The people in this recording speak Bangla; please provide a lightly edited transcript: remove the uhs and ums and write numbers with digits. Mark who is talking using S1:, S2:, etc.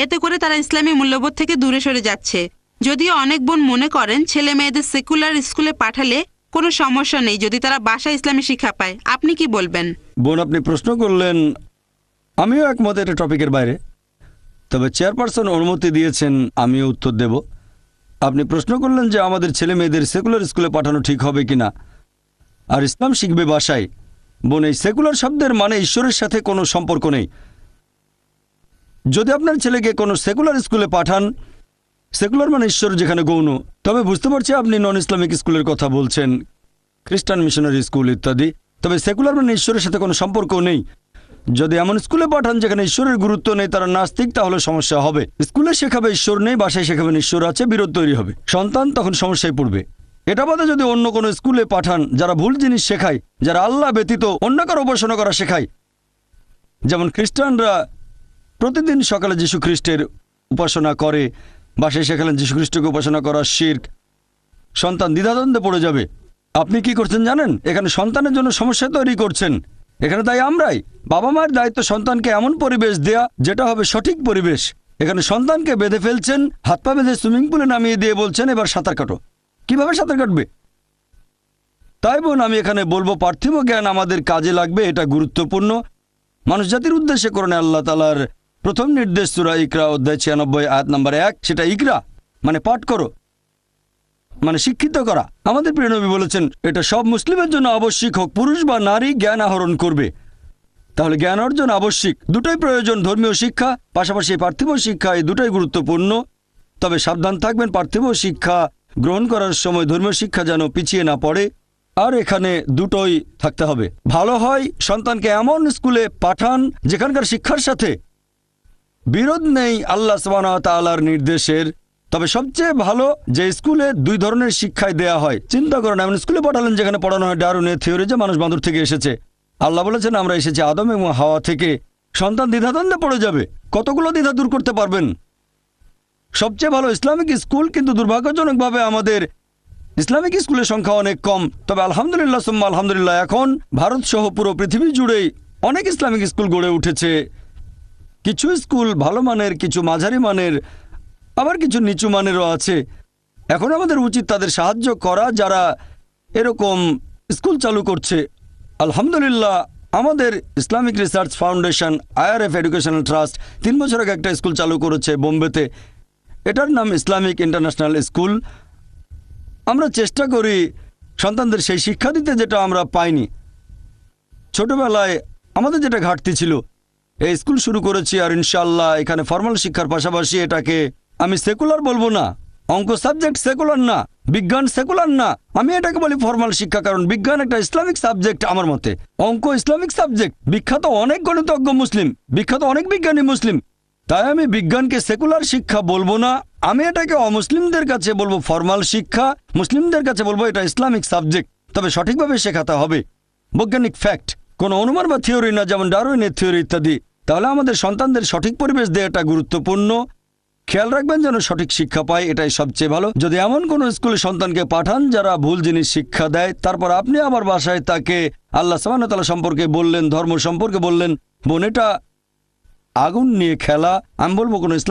S1: এতে করে তারা ইসলামী মূল্যবোধ থেকে দূরে সরে যাচ্ছে। যদিও অনেক বোন মনে করেন ছেলে মেয়েদের সেকুলার স্কুলে পাঠালে কোনো সমস্যা নেই যদি তারা বাসায় ইসলামী শিক্ষা পায়। আপনি কি বলবেন?
S2: বোন, আপনি প্রশ্ন করলেন, আমিও একমত এটা টপিকের বাইরে, তবে চেয়ারপারসন অনুমতি দিয়েছেন, আমিও উত্তর দেব। আপনি প্রশ্ন করলেন যে আমাদের ছেলে মেয়েদের সেকুলার স্কুলে পাঠানো ঠিক হবে কিনা, আর ইসলাম শিখবে বাসায়। বোন, এই সেকুলার শব্দের মানে ঈশ্বরের সাথে কোনো সম্পর্ক নেই। যদি আপনার ছেলেকে কোনো সেকুলার স্কুলে পাঠান, সেকুলার মানে ঈশ্বর যেখানে গৌণ, তবে বুঝতে পারছি আপনি নন ইসলামিক স্কুলের কথা বলছেন, খ্রিস্টান মিশনারি স্কুল ইত্যাদি। তবে সেকুলার মানে ঈশ্বরের সাথে কোনো সম্পর্ক নেই। যদি এমন স্কুলে পাঠান যেখানে ঈশ্বরের গুরুত্ব নেই, তারা নাস্তিক, তাহলে সমস্যা হবে। স্কুলে শেখাবে ঈশ্বর নেই, বাসায় শেখাবেন ঈশ্বর আছে, বিরোধ তৈরি হবে, সন্তান তখন সমস্যায় পড়বে। এটা বাদে যদি অন্য কোনো স্কুলে পাঠান যারা ভুল জিনিস শেখায়, যারা আল্লাহ ব্যতীত অন্য কারো উপাসনা করা শেখায়, যেমন খ্রিস্টানরা প্রতিদিন সকালে যীশু খ্রিস্টের উপাসনা করে, বাসায় শেখালেন যীশু খ্রিস্টকে উপাসনা করা শিরক, সন্তান দ্বিধাদ্বন্দ্বে পড়ে যাবে। আপনি কি করছেন জানেন? এখানে সন্তানের জন্য সমস্যা তৈরি করছেন। এখানে তাই আমরাই, বাবা মায়ের দায়িত্ব সন্তানকে এমন পরিবেশ দেয়া যেটা হবে সঠিক পরিবেশ। এখানে সন্তানকে বেঁধে ফেলছেন, হাত পা বেঁধে সুইমিং পুলে নামিয়ে দিয়ে বলছেন এবার সাঁতার কাটো। কিভাবে সাঁতার কাটবে? তাই বোন, আমি এখানে বলবো পার্থিব জ্ঞান আমাদের কাজে লাগবে, এটা গুরুত্বপূর্ণ। মানুষ জাতির উদ্দেশ্যে কোরআনে আল্লাহ তাআলার প্রথম নির্দেশ সূরা ইকরা অধ্যায় 96 আয়াত নম্বর 1, সেটা ইকরা মানে পাঠ করো, মানে শিক্ষিত করা। আমাদের প্রিয় নবী বলেছেন এটা সব মুসলিমের জন্য আবশ্যিক, হোক পুরুষ বা নারী জ্ঞান আহরণ করবে। তাহলে জ্ঞান অর্জন আবশ্যিক, দুটোই প্রয়োজন, ধর্মীয় শিক্ষা পাশাপাশি পার্থিব শিক্ষা, এই দুটোই গুরুত্বপূর্ণ। তবে সাবধান থাকবেন পার্থিব শিক্ষা গ্রহণ করার সময় ধর্মীয় শিক্ষা যেন পিছিয়ে না পড়ে, আর এখানে দুটোই থাকতে হবে। ভালো হয় সন্তানকে এমন স্কুলে পাঠান যেখানকার শিক্ষার সাথে বিরোধ নেই আল্লাহ সুবহানাহু ওয়া তাআলার নির্দেশের। তবে সবচেয়ে ভালো যে স্কুলে দুই ধরনের শিক্ষাই দেয়া হয়। চিন্তা করেন, এমন স্কুলে পাঠালেন যেখানে পড়ানো হয় ডারউইনের থিওরি, যে মানুষ বাঁদর থেকে এসেছে। আল্লাহ বলেছেন আমরা এসেছি আদম এবং হাওয়া থেকে। সন্তান দ্বিধাদ্বন্দ্বে পড়ে যাবে, কতগুলো দ্বিধা দূর করতে পারবেন? সবচেয়ে ভালো ইসলামিক স্কুল, কিন্তু দুর্ভাগ্যজনকভাবে আমাদের ইসলামিক স্কুলের সংখ্যা অনেক কম। তবে আলহামদুলিল্লাহ সুম্মা আলহামদুলিল্লাহ, এখন ভারত সহ পুরো পৃথিবী জুড়েই অনেক ইসলামিক স্কুল গড়ে উঠেছে। কিছু স্কুল ভালো মানের, কিছু মাঝারি মানের, আবার কিছু নিচু মানেরও আছে। এখন আমাদের উচিত তাদের সাহায্য করা যারা এরকম স্কুল চালু করছে। আলহামদুলিল্লাহ, আমাদের Islamic research foundation IRF educational trust 3 বছর আগে একটা স্কুল চালু করেছে বোম্বেতে। এটার নাম ইসলামিক ইন্টারন্যাশনাল স্কুল। আমরা চেষ্টা করি সন্তানদের সেই শিক্ষা দিতে যেটা আমরা পাইনি ছোটবেলায়, আমাদের যেটা ঘাটতি ছিল। এই স্কুল শুরু করেছি, আর ইনশাআল্লাহ এখানে ফর্মাল শিক্ষার পাশাপাশি এটাকে আমি সেকুলার বলবো না। অঙ্ক সাবজেক্ট সেকুলার না, বিজ্ঞান সেকুলার না, আমি এটাকে বলি ফর্মাল শিক্ষা, কারণ বিজ্ঞান একটা ইসলামিক সাবজেক্ট আমার মতে। অঙ্ক ইসলামিক সাবজেক্ট, বিখ্যাত অনেক গণিতজ্ঞ মুসলিম, বিখ্যাত অনেক বিজ্ঞানী মুসলিম। তাই আমি বিজ্ঞানকে সেকুলার শিক্ষা বলবো না, আমি এটাকে অমুসলিমদের কাছে বলবো ফর্মাল শিক্ষা, মুসলিমদের কাছে বলবো এটা ইসলামিক সাবজেক্ট। তবে সঠিকভাবে শেখাতে হবে, বৈজ্ঞানিক ফ্যাক্ট, কোনো অনুমান বা থিওরি না, যেমন ডারউইনের থিওরি ইত্যাদি। তাহলে আমাদের সন্তানদের সঠিক পরিবেশ দেওয়াটা গুরুত্বপূর্ণ। খেয়াল রাখবেন যেন সঠিক শিক্ষা পায়, এটাই সবচেয়ে ভালো। যদি এমন কোনো স্কুলে সন্তানকে পাঠান যারা ভুল জিনিস শিক্ষা দেয়, তারপর আপনি আবার বাসায় তাকে আল্লাহ সুবহানাহু ওয়া তাআলা সম্পর্কে বললেন, ধর্ম সম্পর্কে বললেন, বোন এটা আগুন নিয়ে খেলা। আমি বলবো কোনো ইসলাম